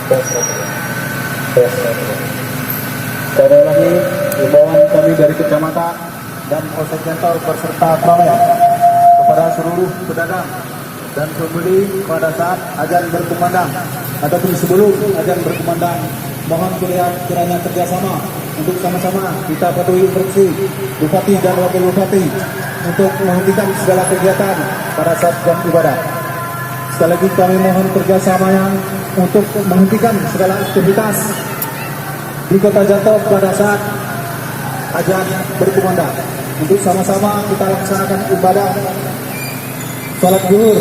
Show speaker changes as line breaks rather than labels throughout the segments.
tes. Sekali lagi, himbauan kami dari kecamatan dan Polsek Gentol berserta pelayan kepada seluruh pedagang dan pembeli pada saat azan berkumandang ataupun sebelum azan berkumandang, mohon kiranya kerjasama untuk sama-sama kita patuhi instruksi Bupati dan Wakil Bupati untuk menghentikan segala kegiatan pada saat jam ibadah. Sekali lagi kami mohon kerjasamanya untuk menghentikan segala aktivitas di Kota Janto pada saat azan berkumandang, untuk sama-sama kita laksanakan ibadah salat zuhur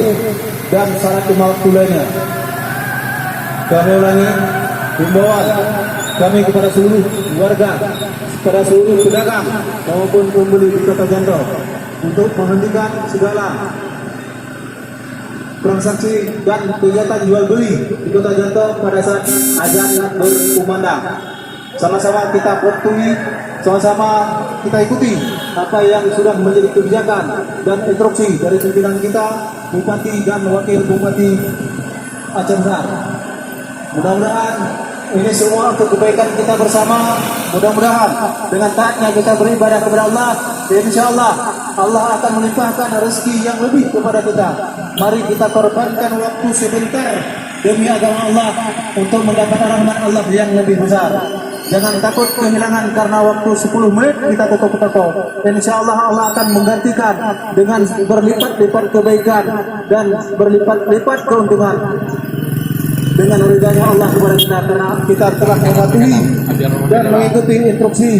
dan salat lima waktu lainnya. Kami ulangi himbauan kami kepada seluruh warga, kepada seluruh pedagang maupun pembeli di Kota Janto untuk menghentikan segala transaksi dan kegiatan jual beli di Kota Janto pada saat azan berkumandang. Sama-sama kita patuhi, sama-sama kita ikuti apa yang sudah menjadi kebijakan dan instruksi dari pimpinan kita, Bupati dan Wakil Bupati Aceh Besar. Mudah-mudahan ini semua untuk kebaikan kita bersama. Mudah-mudahan dengan taatnya kita beribadah kepada Allah, insya Allah Allah akan melimpahkan rezeki yang lebih kepada kita. Mari kita korbankan waktu sebentar demi agama Allah untuk mendapatkan rahmat Allah yang lebih besar. Jangan takut kehilangan karena waktu 10 menit kita tutup toko. Insya Allah Allah akan menggantikan dengan berlipat-lipat kebaikan dan berlipat-lipat keuntungan dengan ridhanya Allah kepada kita, karena kita telah mematuhi dan mengikuti instruksi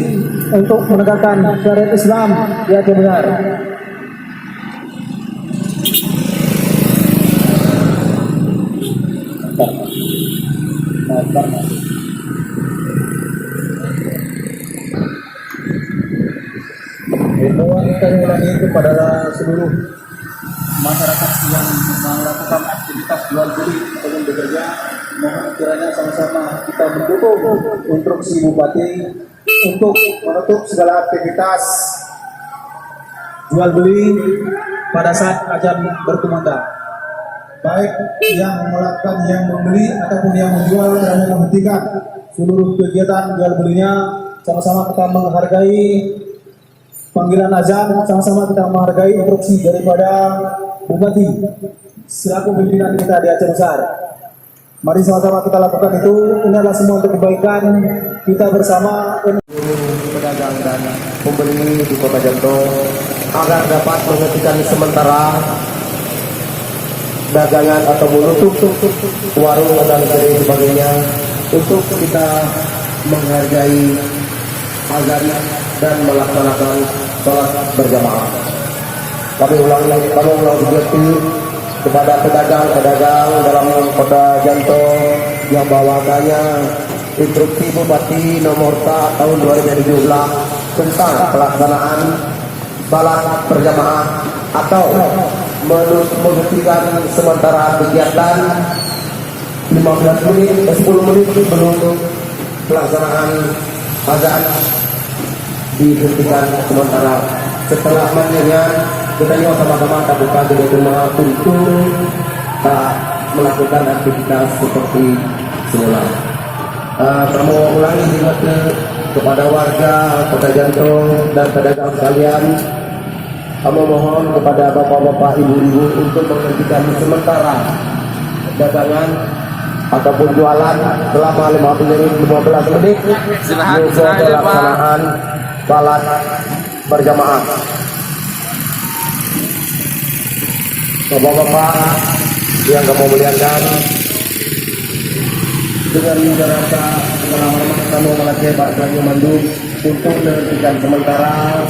untuk menegakkan syariat Islam di Aceh Besar. Himbauan kami ulangi kepada seluruh masyarakat yang melakukan aktivitas jual beli ataupun bekerja, mohon kiranya sama-sama kita mendukung instruksi Bupati untuk menutup segala aktivitas jual beli pada saat azan berkumandang. Baik yang melakukan, yang membeli ataupun yang menjual, kiranya menghentikan seluruh kegiatan jual belinya. Sama-sama kita menghargai panggilan azan, sama-sama kita menghargai instruksi daripada Bupati selaku pimpinan kita di Aceh Besar. Mari sama-sama kita lakukan itu. Ini adalah semua untuk kebaikan kita bersama.
Pedagang dan pembeli di Kota Janto agar dapat menghentikan sementara dagangan atau menutup warung dan sebagainya, untuk kita menghargai azan dan melaksanakan sholat berjamaah. Kami ulangi kepada pedagang-pedagang dalam Kota Janto yang bawakannya instruksi Bupati nomor 4 tahun 2017 tentang pelaksanaan salat berjamaah atau menghentikan sementara kegiatan 15 menit 10 menit sebelum pelaksanaan azan dihentikan sementara. Setelah maghribnya kita juga sama-sama tak buka gedung rumah untuk tak melakukan aktivitas seperti semula. Kamu ulangi juga kepada warga Kota Janto dan pedagang sekalian, kamu mohon kepada bapak-bapak, ibu-ibu untuk menghentikan sementara dagangan ataupun jualan selama 15 menit untuk pelaksanaan salat berjamaah. Bapak-bapak yang kamu muliakan, dengan rasa pengalaman kamu melatih Pak Sanyo Mandu untuk menghentikan sementara